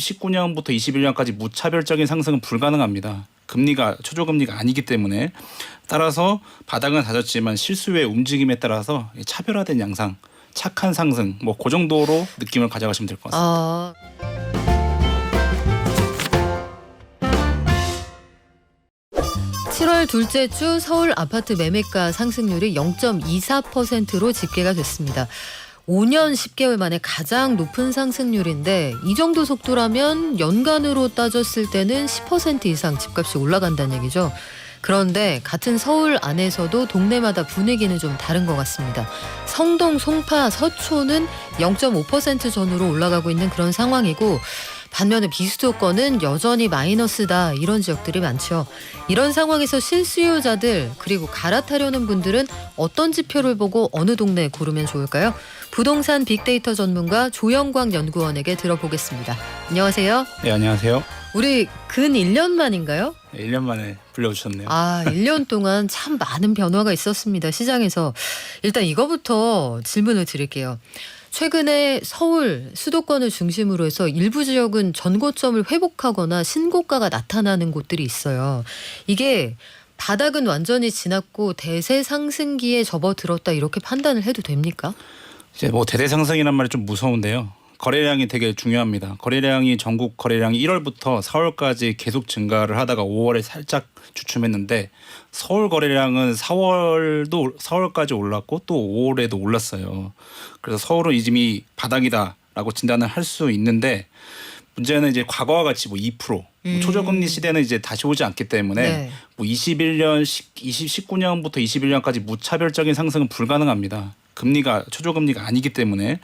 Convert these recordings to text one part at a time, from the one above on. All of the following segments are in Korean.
19년부터 21년까지 무차별적인 상승은 불가능합니다. 금리가 초저금리가 아니기 때문에 따라서 바닥은 다졌지만 실수의 움직임에 따라서 차별화된 양상, 착한 상승 뭐 그 정도로 느낌을 가져가시면 될 것 같습니다. 7월 둘째 주 서울 아파트 매매가 상승률이 0.24%로 집계가 됐습니다. 5년 10개월 만에 가장 높은 상승률인데 이 정도 속도라면 연간으로 따졌을 때는 10% 이상 집값이 올라간다는 얘기죠. 그런데 같은 서울 안에서도 동네마다 분위기는 좀 다른 것 같습니다. 성동, 송파, 서초는 0.5% 전후로 올라가고 있는 그런 상황이고 반면에 비수도권은 여전히 마이너스다 이런 지역들이 많죠. 이런 상황에서 실수요자들 그리고 갈아타려는 분들은 어떤 지표를 보고 어느 동네 고르면 좋을까요? 부동산 빅데이터 전문가 조영광 연구원에게 들어보겠습니다. 안녕하세요. 네, 안녕하세요. 우리 근 1년 만인가요? 네, 1년 만에 불러주셨네요. 1년 동안 참 많은 변화가 있었습니다. 시장에서. 일단 이거부터 질문을 드릴게요. 최근에 서울 수도권을 중심으로 해서 일부 지역은 전고점을 회복하거나 신고가가 나타나는 곳들이 있어요. 이게 바닥은 완전히 지났고 대세 상승기에 접어들었다 이렇게 판단을 해도 됩니까? 이제 뭐 대대 상승이란 말이 좀 무서운데요. 거래량이 되게 중요합니다. 거래량이 전국 거래량이 1월부터 4월까지 계속 증가를 하다가 5월에 살짝 주춤했는데 서울 거래량은 4월까지 올랐고 또 5월에도 올랐어요. 그래서 서울은 이미 바닥이다라고 진단을 할 수 있는데 문제는 이제 과거와 같이 뭐 2% 초저금리 시대는 이제 다시 오지 않기 때문에 네. 뭐 19년부터 21년까지 무차별적인 상승은 불가능합니다. 금리가 초저금리가 아니기 때문에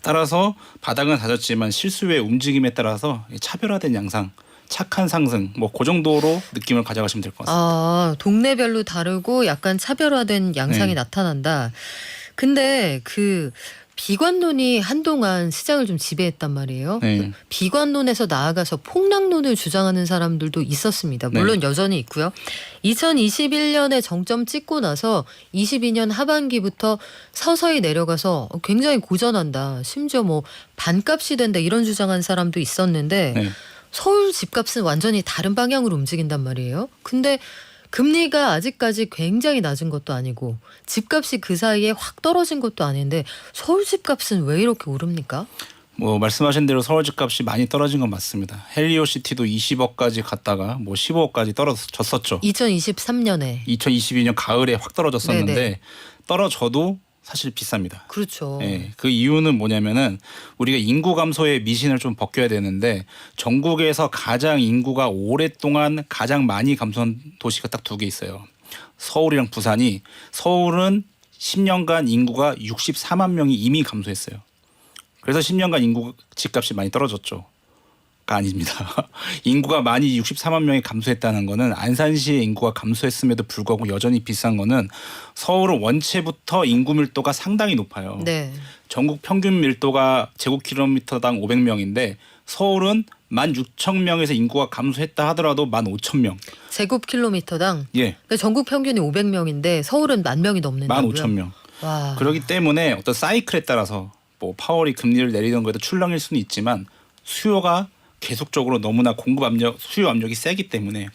따라서 바닥은 다졌지만 실수의 움직임에 따라서 차별화된 양상, 착한 상승 뭐 그 정도로 느낌을 가져가시면 될 것 같습니다. 동네별로 다르고 약간 차별화된 양상이 나타난다. 근데 그 비관론이 한동안 시장을 좀 지배했단 말이에요. 네. 비관론에서 나아가서 폭락론을 주장하는 사람들도 있었습니다. 물론 여전히 있고요. 2021년에 정점 찍고 나서 22년 하반기부터 서서히 내려가서 굉장히 고전한다. 심지어 뭐 반값이 된다 이런 주장한 사람도 있었는데 네. 서울 집값은 완전히 다른 방향으로 움직인단 말이에요. 근데 금리가 아직까지 굉장히 낮은 것도 아니고 집값이 그 사이에 확 떨어진 것도 아닌데 서울 집값은 왜 이렇게 오릅니까? 뭐 말씀하신 대로 서울 집값이 많이 떨어진 건 맞습니다. 헬리오시티도 20억까지 갔다가 뭐 15억까지 떨어졌었죠. 2023년에. 2022년 가을에 확 떨어졌었는데 네네. 떨어져도 사실 비쌉니다. 그렇죠. 네, 그 이유는 뭐냐면은 우리가 인구 감소의 미신을 좀 벗겨야 되는데 전국에서 가장 인구가 오랫동안 가장 많이 감소한 도시가 딱 두 개 있어요. 서울이랑 부산이 서울은 10년간 인구가 64만 명이 이미 감소했어요. 그래서 10년간 인구 집값이 많이 떨어졌죠. 가 아닙니다. 인구가 많이 64만 명이 감소했다는 거는 안산시의 인구가 감소했음에도 불구하고 여전히 비싼 거는 서울은 원체부터 인구 밀도가 상당히 높아요. 네. 전국 평균 밀도가 제곱킬로미터당 500명인데 서울은 16,000명에서 인구가 감소했다 하더라도 15,000명. 제곱킬로미터당. 예. 그러니까 전국 평균이 500명인데 서울은 10,000명이 넘는다고요? 15,000명. 와. 그렇기 때문에 어떤 사이클에 따라서 뭐 파월이 금리를 내리던 거에도 출렁일 수는 있지만 수요가 계속적으로 너무나 수요 압력이 세기 때문에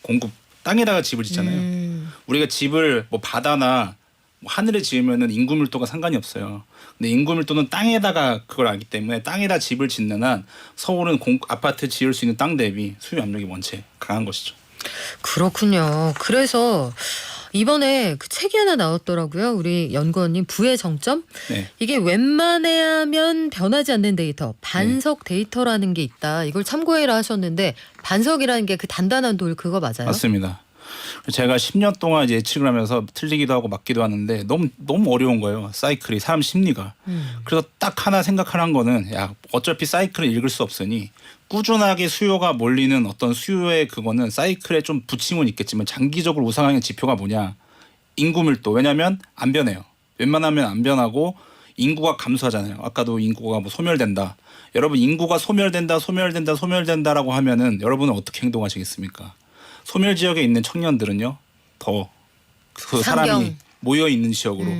땅에다가 집을 짓잖아요. 우리가 집을 뭐 바다나 뭐 하늘에 지으면은 인구 밀도가 상관이 없어요. 근데 인구 밀도는 땅에다가 그걸 알기 때문에 땅에다 집을 짓는 한 서울은 아파트 지을 수 있는 땅 대비 수요 압력이 원체 강한 것이죠. 그렇군요. 그래서 이번에 그 책이 하나 나왔더라고요. 우리 연구원님 부의 정점. 네. 이게 웬만하면 변하지 않는 데이터, 반석 데이터라는 게 있다. 이걸 참고해라 하셨는데 반석이라는 게 그 단단한 돌 그거 맞아요? 맞습니다. 제가 10년 동안 이제 예측을 하면서 틀리기도 하고 맞기도 하는데 너무 어려운 거예요. 사이클이 사람 심리가. 그래서 딱 하나 생각하는 거는 야 어차피 사이클을 읽을 수 없으니 꾸준하게 수요가 몰리는 어떤 수요의 그거는 사이클에 좀 부침은 있겠지만 장기적으로 우상향의 지표가 뭐냐. 인구 밀도. 왜냐하면 안 변해요. 웬만하면 안 변하고 인구가 감소하잖아요. 아까도 인구가 뭐 소멸된다. 여러분 인구가 소멸된다라고 하면은 여러분은 어떻게 행동하시겠습니까? 소멸 지역에 있는 청년들은요. 더 그 사람이 모여 있는 지역으로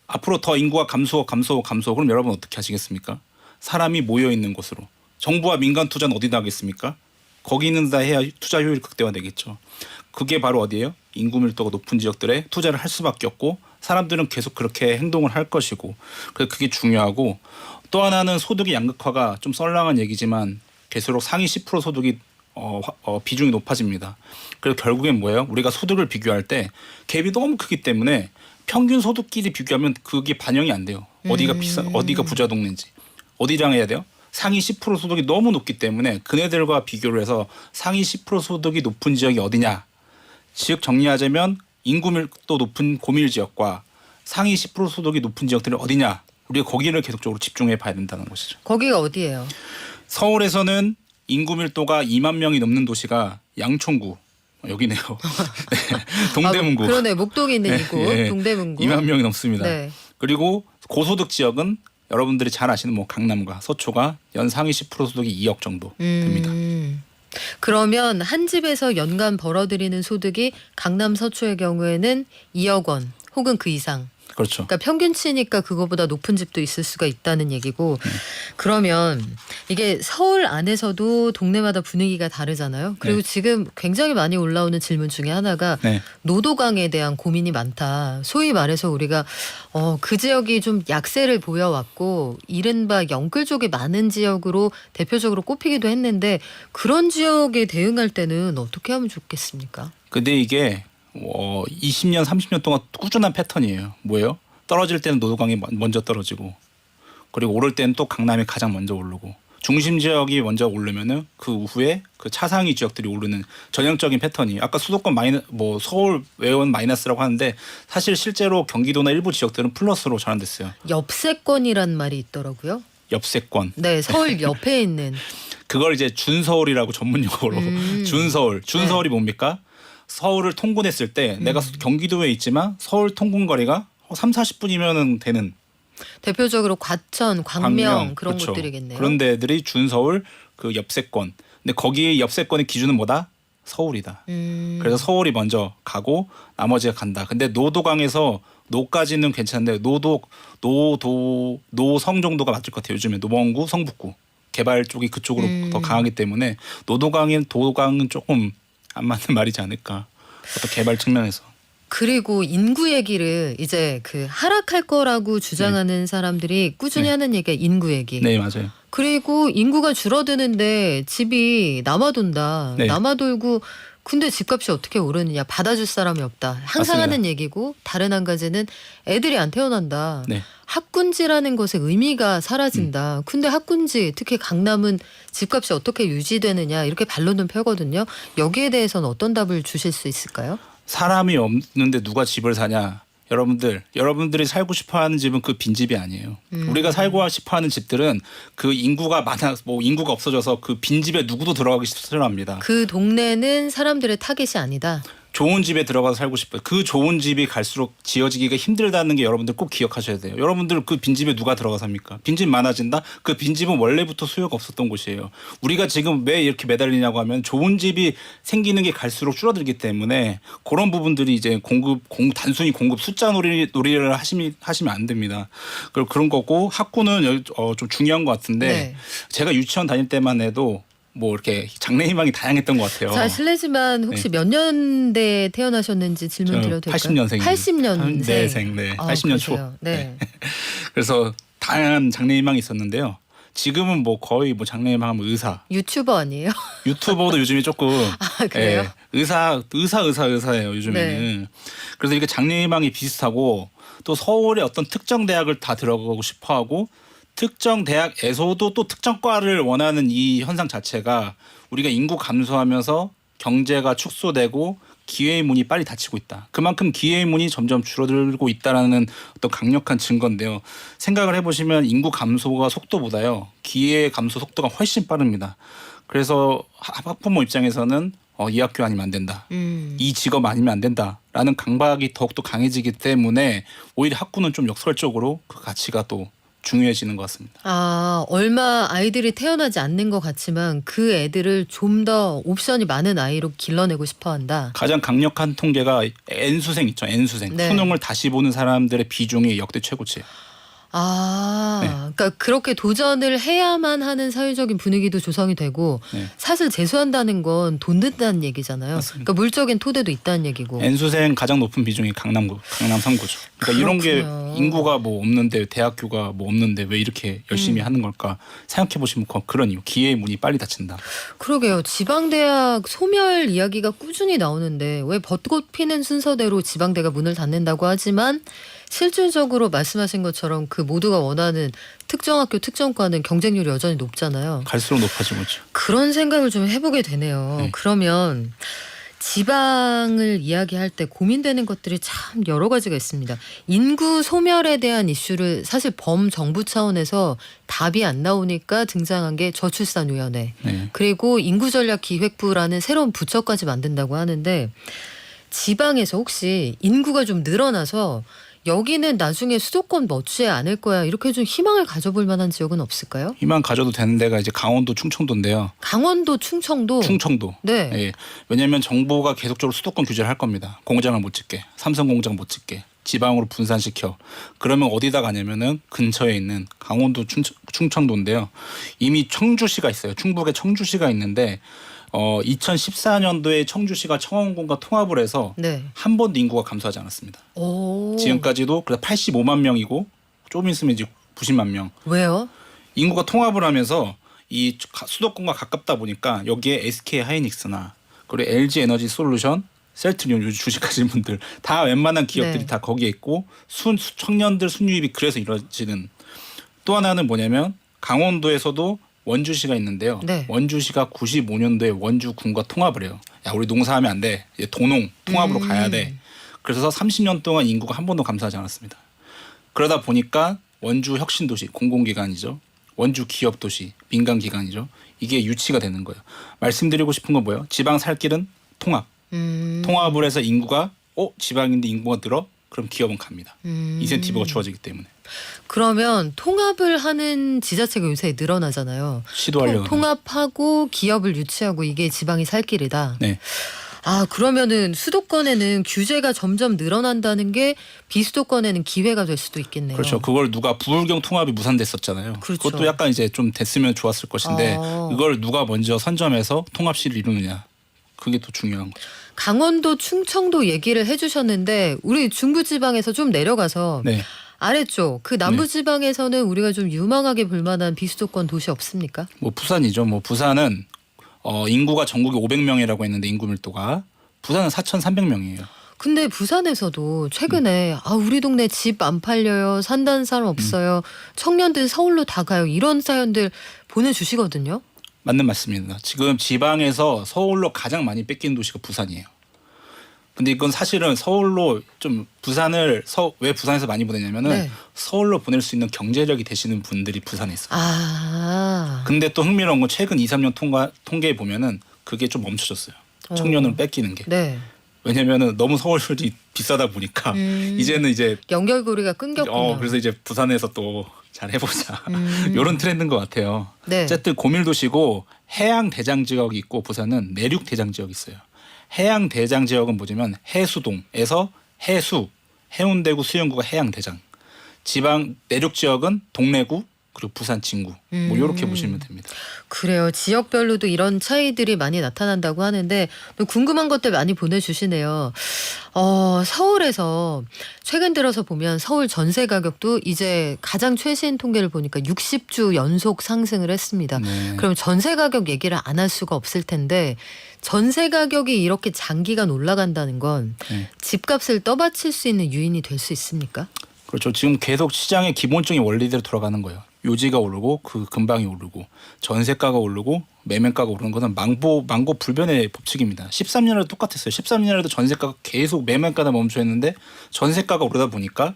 앞으로 더 인구가 감소. 그럼 여러분 어떻게 하시겠습니까? 사람이 모여 있는 곳으로 정부와 민간 투자는 어디다 하겠습니까? 거기 있는 데 해야 투자 효율이 극대화되겠죠. 그게 바로 어디예요? 인구 밀도가 높은 지역들에 투자를 할 수밖에 없고 사람들은 계속 그렇게 행동을 할 것이고 그래서 그게 중요하고 또 하나는 소득의 양극화가 좀 썰렁한 얘기지만 갈수록 상위 10% 소득이 비중이 높아집니다. 그래서 결국엔 뭐예요? 우리가 소득을 비교할 때 갭이 너무 크기 때문에 평균 소득끼리 비교하면 그게 반영이 안 돼요. 어디가 어디가 부자 동네인지 어디랑 해야 돼요? 상위 10% 소득이 너무 높기 때문에 그네들과 비교를 해서 상위 10% 소득이 높은 지역이 어디냐? 즉 정리하자면 인구 밀도 높은 고밀 지역과 상위 10% 소득이 높은 지역들이 어디냐? 우리가 거기를 계속적으로 집중해 봐야 된다는 것이죠. 거기가 어디예요? 서울에서는 인구 밀도가 2만 명이 넘는 도시가 양천구 여기네요. 네. 동대문구. 그러네. 목동에 있는 이곳 네. 동대문구. 2만 명이 넘습니다. 네. 그리고 고소득 지역은 여러분들이 잘 아시는 뭐 강남과 서초가 연 상위 10% 소득이 2억 정도 됩니다. 그러면 한 집에서 연간 벌어들이는 소득이 강남 서초의 경우에는 2억 원 혹은 그 이상. 그렇죠. 그러니까 평균치니까 그거보다 높은 집도 있을 수가 있다는 얘기고 그러면 이게 서울 안에서도 동네마다 분위기가 다르잖아요. 그리고 네. 지금 굉장히 많이 올라오는 질문 중에 하나가 네. 노도강에 대한 고민이 많다. 소위 말해서 우리가 그 지역이 좀 약세를 보여왔고 이른바 영끌족이 많은 지역으로 대표적으로 꼽히기도 했는데 그런 지역에 대응할 때는 어떻게 하면 좋겠습니까? 근데 이게 20년, 30년 동안 꾸준한 패턴이에요. 뭐예요? 떨어질 때는 노도강이 먼저 떨어지고 그리고 오를 때는 또 강남이 가장 먼저 오르고 중심 지역이 먼저 오르면은 그 후에 그 차상위 지역들이 오르는 전형적인 패턴이 아까 수도권 서울 외원 마이너스라고 하는데 사실 실제로 경기도나 일부 지역들은 플러스로 전환됐어요. 엽세권이란 말이 있더라고요. 엽세권. 네, 서울 옆에 있는. 그걸 이제 준서울이라고 전문 용어로 준서울. 준서울이 뭡니까? 서울을 통근했을 때 내가 경기도에 있지만 서울 통근 거리가 30-40분이면 되는 대표적으로 과천, 광명 그런 그렇죠. 곳들이겠네요. 그런 데들이 준서울 그 엽세권. 근데 거기 엽세권의 기준은 뭐다? 서울이다. 그래서 서울이 먼저 가고 나머지가 간다. 근데 노도강에서 노까지는 괜찮은데 노성 정도가 맞을 것 같아요. 요즘에 노원구, 성북구 개발 쪽이 그쪽으로 더 강하기 때문에 도강은 조금 안 맞는 말이지 않을까. 어떤 개발 측면에서. 그리고 인구 얘기를 이제 그 하락할 거라고 주장하는 사람들이 꾸준히 하는 얘기가 인구 얘기. 네, 맞아요. 그리고 인구가 줄어드는데 집이 남아돈다. 네. 남아돌고 근데 집값이 어떻게 오르느냐. 받아줄 사람이 없다. 항상 맞습니다. 하는 얘기고 다른 한 가지는 애들이 안 태어난다. 네. 학군지라는 것의 의미가 사라진다. 근데 학군지 특히 강남은 집값이 어떻게 유지되느냐 이렇게 반론을 펴거든요. 여기에 대해서는 어떤 답을 주실 수 있을까요? 사람이 없는데 누가 집을 사냐. 여러분들이 살고 싶어하는 집은 그 빈집이 아니에요. 우리가 살고 싶어하는 집들은 그 인구가 인구가 없어져서 그 빈집에 누구도 들어가기 싫어합니다. 그 동네는 사람들의 타겟이 아니다. 좋은 집에 들어가서 살고 싶어요. 그 좋은 집이 갈수록 지어지기가 힘들다는 게 여러분들 꼭 기억하셔야 돼요. 여러분들 그 빈집에 누가 들어가 삽니까? 빈집 많아진다? 그 빈집은 원래부터 수요가 없었던 곳이에요. 우리가 지금 왜 이렇게 매달리냐고 하면 좋은 집이 생기는 게 갈수록 줄어들기 때문에 그런 부분들이 이제 단순히 공급 숫자 놀이를 하시면 안 됩니다. 그런 거고 학구는 좀 중요한 것 같은데 네. 제가 유치원 다닐 때만 해도 뭐 이렇게 장래희망이 다양했던 것 같아요. 잘 실례지만 혹시 몇 년대에 태어나셨는지 질문 드려도 될까요? 80년생이요. 80년생. 네. 80년 초. 그러세요. 네. 그래서 다양한 장래희망이 있었는데요. 지금은 뭐 거의 뭐 장래희망하면 의사. 유튜버 아니에요? 유튜버도 요즘에 조금 그래요? 의사예요 요즘에는. 네. 그래서 이렇게 장래희망이 비슷하고 또 서울의 어떤 특정 대학을 다 들어가고 싶어하고 특정 대학에서도 또 특정 과를 원하는 이 현상 자체가 우리가 인구 감소하면서 경제가 축소되고 기회의 문이 빨리 닫히고 있다. 그만큼 기회의 문이 점점 줄어들고 있다라는 어떤 강력한 증거인데요. 생각을 해보시면 인구 감소가 속도보다요. 기회 감소 속도가 훨씬 빠릅니다. 그래서 학부모 입장에서는 이 학교 아니면 안 된다. 이 직업 아니면 안 된다라는 강박이 더욱더 강해지기 때문에 오히려 학구는 좀 역설적으로 그 가치가 또 중요해지는 것 같습니다. 얼마 아이들이 태어나지 않는 것 같지만 그 애들을 좀 더 옵션이 많은 아이로 길러내고 싶어한다. 가장 강력한 통계가 N수생 있죠. N수생. 네. 수능을 다시 보는 사람들의 비중이 역대 최고치예요. 네. 그러니까 그렇게 도전을 해야만 하는 사회적인 분위기도 조성이 되고 네. 사실 재수한다는 건 돈 든다는 얘기잖아요. 맞습니다. 그러니까 물적인 토대도 있다는 얘기고. N수생 가장 높은 비중이 강남 3구죠. 그러니까 이런 게 그렇군요. 인구가 뭐 없는데 대학교가 뭐 없는데 왜 이렇게 열심히 하는 걸까 생각해 보시면 그런 이유. 기회의 문이 빨리 닫힌다. 그러게요. 지방대학 소멸 이야기가 꾸준히 나오는데 왜 벚꽃 피는 순서대로 지방대가 문을 닫는다고 하지만 실질적으로 말씀하신 것처럼 그 모두가 원하는 특정 학교 특정과는 경쟁률이 여전히 높잖아요. 갈수록 높아지고 있죠. 그런 생각을 좀 해보게 되네요. 네. 그러면 지방을 이야기할 때 고민되는 것들이 참 여러 가지가 있습니다. 인구 소멸에 대한 이슈를 사실 범정부 차원에서 답이 안 나오니까 등장한 게 저출산위원회. 네. 그리고 인구전략기획부라는 새로운 부처까지 만든다고 하는데 지방에서 혹시 인구가 좀 늘어나서 여기는 나중에 수도권 멋지지 않을 거야 이렇게 좀 희망을 가져볼 만한 지역은 없을까요? 희망 가져도 되는 데가 이제 강원도, 충청도인데요. 강원도, 충청도. 충청도. 네. 예. 왜냐하면 정부가 계속적으로 수도권 규제를 할 겁니다. 공장을 못 짓게, 삼성 공장 못 짓게, 지방으로 분산시켜. 그러면 어디다 가냐면은 근처에 있는 강원도, 충청도인데요. 이미 청주시가 있어요. 충북에 청주시가 있는데 2014년도에 청주시가 청원군과 통합을 해서 네. 한 번도 인구가 감소하지 않았습니다. 오. 지금까지도 그래서 85만 명이고 조금 있으면 이제 90만 명. 왜요? 인구가 통합을 하면서 이 수도권과 가깝다 보니까 여기에 SK 하이닉스나 그리고 LG 에너지 솔루션, 셀트리온 요즘 주식하시는 분들 다 웬만한 기업들이 네. 다 거기에 있고 청년들 순유입이 그래서 이루어지는. 또 하나는 뭐냐면 강원도에서도 원주시가 있는데요. 네. 원주시가 95년도에 원주군과 통합을 해요. 야, 우리 농사하면 안 돼. 이제 도농 통합으로 가야 돼. 그래서 30년 동안 인구가 한 번도 감소하지 않았습니다. 그러다 보니까 원주 혁신도시 공공기관이죠. 원주 기업도시 민간기관이죠. 이게 유치가 되는 거예요. 말씀드리고 싶은 건 뭐예요? 지방 살 길은 통합. 통합을 해서 인구가 지방인데 인구가 늘어? 그럼 기업은 갑니다. 인센티브가 주어지기 때문에. 그러면 통합을 하는 지자체가 요새 늘어나잖아요. 시도하려고. 통합하고 기업을 유치하고 이게 지방이 살 길이다. 네. 그러면은 수도권에는 규제가 점점 늘어난다는 게 비수도권에는 기회가 될 수도 있겠네요. 그렇죠. 그걸 누가 부울경 통합이 무산됐었잖아요. 그렇죠. 그것도 약간 이제 좀 됐으면 좋았을 것인데 그걸 누가 먼저 선점해서 통합시를 이루느냐. 그게 또 중요한 거죠. 강원도, 충청도 얘기를 해주셨는데 우리 중부지방에서 좀 내려가서 네. 아래쪽 그 남부지방에서는 우리가 좀 유망하게 볼만한 비수도권 도시 없습니까? 뭐 부산이죠. 뭐 부산은 인구가 전국에 500명이라고 했는데 인구 밀도가 부산은 4,300명이에요. 근데 부산에서도 최근에 우리 동네 집 안 팔려요. 산다는 사람 없어요. 청년들 서울로 다 가요. 이런 사연들 보내주시거든요. 맞는 말씀입니다. 지금 지방에서 서울로 가장 많이 뺏기는 도시가 부산이에요. 근데 이건 사실은 서울로 좀 부산을 왜 부산에서 많이 보내냐면은 네. 서울로 보낼 수 있는 경제력이 되시는 분들이 부산에 있어요. 아. 근데 또 흥미로운 건 최근 2, 3년 통계에 보면은 그게 좀 멈춰졌어요. 청년을 뺏기는 게. 네. 왜냐면은 너무 서울이 비싸다 보니까 이제는 이제 연결고리가 끊겼군요. 그래서 이제 부산에서 또 잘 해보자. 이런 트렌드인 것 같아요. 네. 어쨌든 고밀도시고 해양 대장 지역이 있고 부산은 내륙 대장 지역이 있어요. 해양 대장 지역은 뭐냐면 해수동에서 해수, 해운대구, 수영구가 해양 대장. 지방 내륙 지역은 동래구 그리고 부산 진구. 뭐 이렇게 보시면 됩니다. 그래요. 지역별로도 이런 차이들이 많이 나타난다고 하는데 또 궁금한 것들 많이 보내주시네요. 서울에서 최근 들어서 보면 서울 전세 가격도 이제 가장 최신 통계를 보니까 60주 연속 상승을 했습니다. 네. 그럼 전세 가격 얘기를 안 할 수가 없을 텐데 전세 가격이 이렇게 장기간 올라간다는 건 네. 집값을 떠받칠 수 있는 요인이 될 수 있습니까? 그렇죠. 지금 계속 시장의 기본적인 원리대로 돌아가는 거예요. 요지가 오르고 그 근방이 오르고 전세가가 오르고 매매가가 오르는 것은 망고 불변의 법칙입니다. 13년에도 똑같았어요. 13년에도 전세가가 계속 매매가다 멈춰 있는데 전세가가 오르다 보니까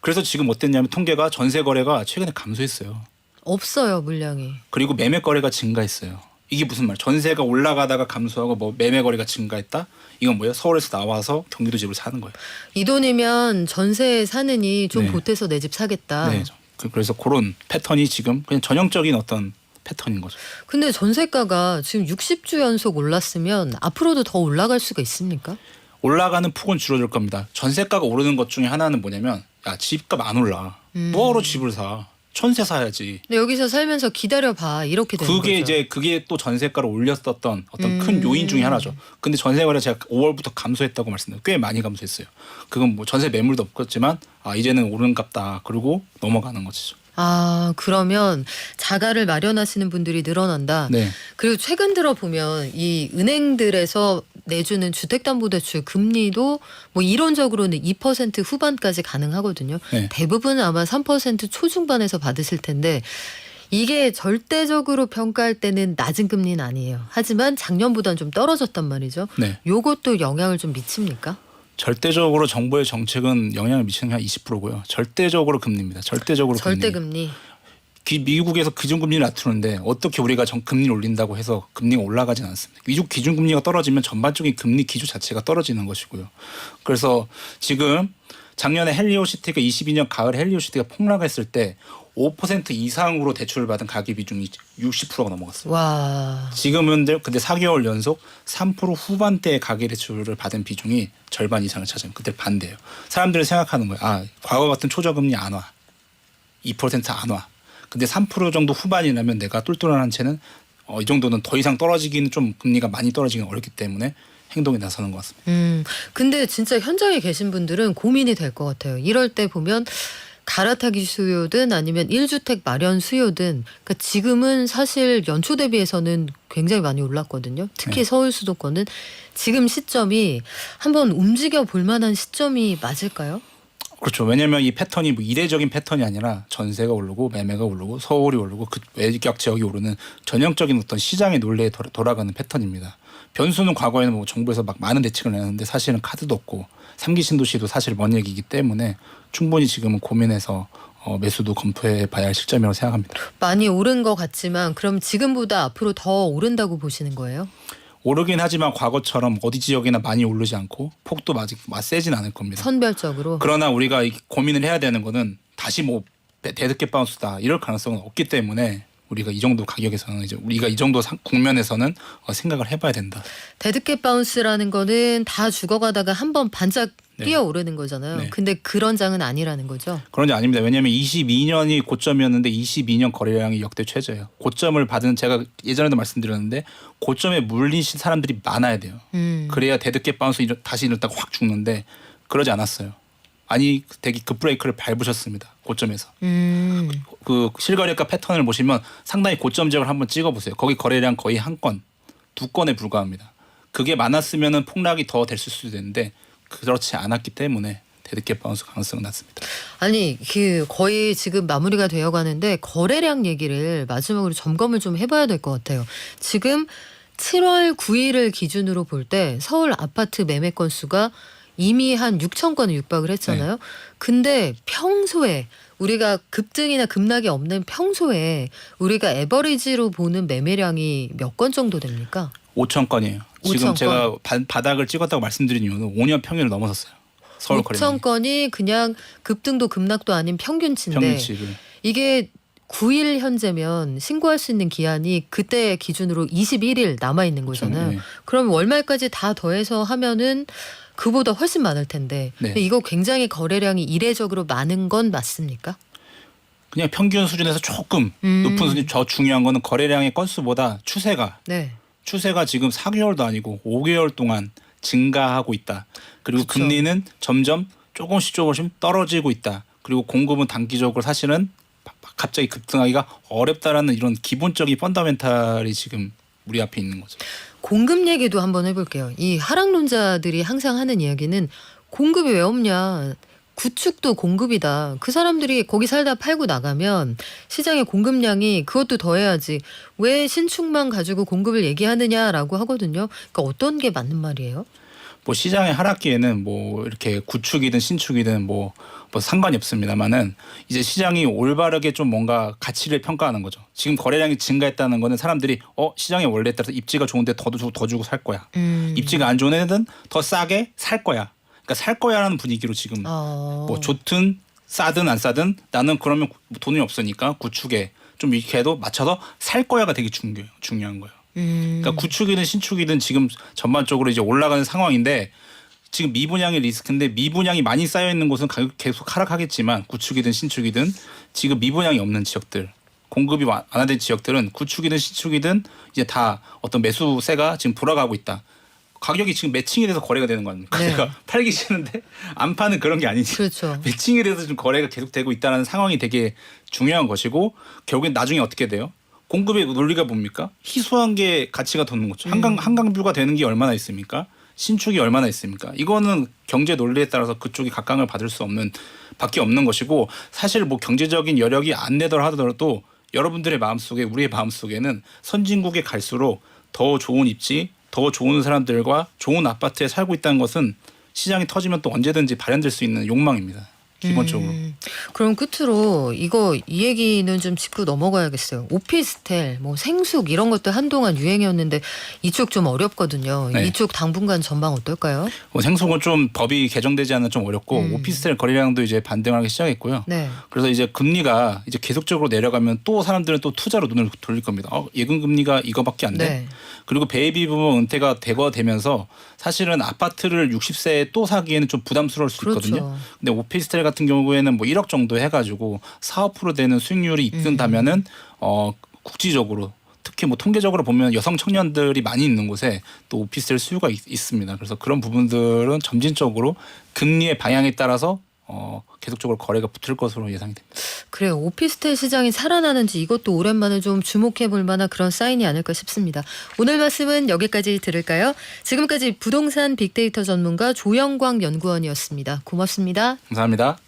그래서 지금 어땠냐면 통계가 전세 거래가 최근에 감소했어요. 없어요, 물량이. 그리고 매매 거래가 증가했어요. 이게 무슨 말? 전세가 올라가다가 감소하고 뭐 매매 거래가 증가했다? 이건 뭐예요? 서울에서 나와서 경기도 집을 사는 거예요. 이 돈이면 전세에 사느니 좀 네. 보태서 내 집 사겠다. 네. 그래서 그런 패턴이 지금 그냥 전형적인 어떤 패턴인 거죠. 근데 전세가가 지금 60주 연속 올랐으면 앞으로도 더 올라갈 수가 있습니까? 올라가는 폭은 줄어들 겁니다. 전세가가 오르는 것 중에 하나는 뭐냐면 야 집값 안 올라. 뭐하러 집을 사? 전세 사야지. 근데 여기서 살면서 기다려봐 이렇게 되는 거죠. 그게 또 전세가를 올렸었던 어떤 큰 요인 중에 하나죠. 근데 전세가를 제가 5월부터 감소했다고 말씀드렸어요. 꽤 많이 감소했어요. 그건 뭐 전세 매물도 없겠지만 이제는 오른갑다. 그러고 넘어가는 거죠. 아, 그러면 자가를 마련하시는 분들이 늘어난다. 네. 그리고 최근 들어 보면 이 은행들에서 내주는 주택담보대출 금리도 뭐 이론적으로는 2% 후반까지 가능하거든요. 네. 대부분 아마 3% 초중반에서 받으실 텐데 이게 절대적으로 평가할 때는 낮은 금리는 아니에요. 하지만 작년보다는 좀 떨어졌단 말이죠. 네. 요것도 영향을 좀 미칩니까? 절대적으로 정부의 정책은 영향을 미치는 게 한 20%고요. 절대적으로 금리입니다. 절대적으로 절대 금리. 미국에서 기준금리를 낮추는데 어떻게 우리가 금리를 올린다고 해서 금리가 올라가지는 않습니다. 미국 기준금리가 떨어지면 전반적인 금리 기조 자체가 떨어지는 것이고요. 그래서 지금 작년에 헬리오시티가 22년 가을 헬리오시티가 폭락했을 때 5% 이상으로 대출을 받은 가계 비중이 60%가 넘어갔어요. 와. 지금은 근데 4개월 연속 3% 후반대의 가계 대출을 받은 비중이 절반 이상을 차지하면 그때 반대예요. 사람들은 생각하는 거예요. 과거 같은 초저금리 안 와. 2%안 와. 근데 3% 정도 후반이라면 내가 똘똘한 한 채는 이 정도는 더 이상 떨어지기는 좀 금리가 많이 떨어지기는 어렵기 때문에 행동에 나서는 것 같습니다. 근데 진짜 현장에 계신 분들은 고민이 될 것 같아요. 이럴 때 보면 갈아타기 수요든 아니면 1주택 마련 수요든 그러니까 지금은 사실 연초 대비해서는 굉장히 많이 올랐거든요. 특히 네. 서울 수도권은 지금 시점이 한번 움직여 볼 만한 시점이 맞을까요? 그렇죠. 왜냐하면 이 패턴이 뭐 이례적인 패턴이 아니라 전세가 오르고 매매가 오르고 서울이 오르고 그 외곽 지역이 오르는 전형적인 어떤 시장의 논리에 돌아가는 패턴입니다. 변수는 과거에는 뭐 정부에서 막 많은 대책을 내는데 사실은 카드도 없고 3기 신도시도 사실 먼 얘기이기 때문에 충분히 지금은 고민해서 매수도 검토해 봐야 할 시점이라고 생각합니다. 많이 오른 것 같지만 그럼 지금보다 앞으로 더 오른다고 보시는 거예요? 오르긴 하지만 과거처럼 어디 지역이나 많이 오르지 않고 폭도 아직 세진 않을 겁니다. 선별적으로. 그러나 우리가 고민을 해야 되는 거는 다시 뭐 대득개 바운스다 이럴 가능성은 없기 때문에 우리가 이 정도 가격에서는 이제 우리가 이 정도 국면에서는 생각을 해봐야 된다. 데드캣 바운스라는 거는 다 죽어가다가 한번 반짝 네. 뛰어오르는 거잖아요. 네. 근데 그런 장은 아니라는 거죠. 그런 게 아닙니다. 왜냐하면 22년이 고점이었는데 22년 거래량이 역대 최저예요. 고점을 받은 제가 예전에도 말씀드렸는데 고점에 물린 사람들이 많아야 돼요. 그래야 데드캣 바운스 다시 이랬다가 확 죽는데 그러지 않았어요. 아니 되게 급브레이크를 밟으셨습니다. 고점에서. 그 실거래가 패턴을 보시면 상당히 고점 지역을 한번 찍어보세요. 거기 거래량 거의 한 건, 두 건에 불과합니다. 그게 많았으면 폭락이 더 됐을 수도 있는데 그렇지 않았기 때문에 데드캣 바운스 가능성은 낮습니다. 아니 거의 지금 마무리가 되어 가는데 거래량 얘기를 마지막으로 점검을 좀 해봐야 될 것 같아요. 지금 7월 9일을 기준으로 볼 때 서울 아파트 매매 건수가 이미 한 6천 건을 육박을 했잖아요. 네. 근데 평소에 우리가 급등이나 급락이 없는 평소에 우리가 에버리지로 보는 매매량이 몇 건 정도 됩니까? 5천 건이에요. 5천 지금 건. 제가 바닥을 찍었다고 말씀드린 이유는 5년 평균을 넘어섰어요. 서울 거래량이. 5천 건이 그냥 급등도 급락도 아닌 평균치인데 평균치를. 이게 9일 현재면 신고할 수 있는 기한이 그때 기준으로 21일 남아 있는 거잖아요. 네. 그럼 월말까지 다 더해서 하면은 그보다 훨씬 많을 텐데 네. 근데 이거 굉장히 거래량이 이례적으로 많은 건 맞습니까? 그냥 평균 수준에서 조금 높은 수준. 저 중요한 거는 거래량의 건수보다 추세가 네. 지금 4개월도 아니고 5개월 동안 증가하고 있다. 그리고 그쵸. 금리는 점점 조금씩 떨어지고 있다. 그리고 공급은 단기적으로 사실은 갑자기 급등하기가 어렵다라는 이런 기본적인 펀더멘탈이 지금 우리 앞에 있는 거죠. 공급 얘기도 한번 해볼게요. 이 하락론자들이 항상 하는 이야기는 공급이 왜 없냐. 구축도 공급이다. 그 사람들이 거기 살다 팔고 나가면 시장의 공급량이 그것도 더해야지. 왜 신축만 가지고 공급을 얘기하느냐라고 하거든요. 그러니까 어떤 게 맞는 말이에요? 뭐 시장의 하락기에는 뭐 이렇게 구축이든 신축이든 뭐 상관이 없습니다만은 이제 시장이 올바르게 좀 뭔가 가치를 평가하는 거죠. 지금 거래량이 증가했다는 거는 사람들이 시장의 원리에 따라서 입지가 좋은데 더 주고 살 거야. 입지가 안 좋은 애는 더 싸게 살 거야. 그러니까 살 거야라는 분위기로 지금 뭐 좋든 싸든 안 싸든 나는 그러면 돈이 없으니까 구축에 좀 이렇게 해도 맞춰서 살 거야가 되게 중요한 거예요. 그러니까 구축이든 신축이든 지금 전반적으로 이제 올라가는 상황인데 지금 미분양의 리스크인데 미분양이 많이 쌓여 있는 곳은 가격 계속 하락하겠지만 구축이든 신축이든 지금 미분양이 없는 지역들 공급이 완화된 지역들은 구축이든 신축이든 이제 다 어떤 매수세가 지금 돌아가고 있다. 가격이 지금 매칭이 돼서 거래가 되는 거 아닙니까? 네. 제가 팔기 싫은데 안 파는 그런 게 아니지. 그렇죠. 매칭이 돼서 좀 거래가 계속되고 있다는 상황이 되게 중요한 것이고 결국엔 나중에 어떻게 돼요? 공급의 논리가 뭡니까? 희소한 게 가치가 돋는 거죠. 한강뷰가 되는 게 얼마나 있습니까? 신축이 얼마나 있습니까? 이거는 경제 논리에 따라서 그쪽이 각광을 받을 수 없는 밖에 없는 것이고 사실 뭐 경제적인 여력이 안 되더라 하더라도 여러분들의 마음속에 우리의 마음속에는 선진국에 갈수록 더 좋은 입지 더 좋은 사람들과 좋은 아파트에 살고 있다는 것은 시장이 터지면 또 언제든지 발현될 수 있는 욕망입니다. 기본적으로. 그럼 끝으로 이 얘기는 좀 짚고 넘어가야겠어요. 오피스텔, 뭐 생숙 이런 것도 한동안 유행이었는데 이쪽 좀 어렵거든요. 네. 이쪽 당분간 전망 어떨까요? 생속은 좀 법이 개정되지 않아 좀 어렵고 오피스텔 거래량도 이제 반등하기 시작했고요. 네. 그래서 이제 금리가 이제 계속적으로 내려가면 또 사람들은 또 투자로 눈을 돌릴 겁니다. 예금 금리가 이거밖에 안 돼. 네. 그리고 베이비 부모 은퇴가 되면서 사실은 아파트를 60세에 또 사기에는 좀 부담스러울 수 그렇죠. 있거든요. 근데 오피스텔 같은 경우에는 뭐 1억 정도 해가지고 4~5% 되는 수익률이 이끈다면은 국지적으로 특히 뭐 통계적으로 보면 여성 청년들이 많이 있는 곳에 또 오피스텔 수요가 있습니다. 그래서 그런 부분들은 점진적으로 금리의 방향에 따라서 계속적으로 거래가 붙을 것으로 예상이 됩니다. 그래요. 오피스텔 시장이 살아나는지 이것도 오랜만에 좀 주목해 볼 만한 그런 사인이 아닐까 싶습니다. 오늘 말씀은 여기까지 들을까요? 지금까지 부동산 빅데이터 전문가 조영광 연구원이었습니다. 고맙습니다. 감사합니다.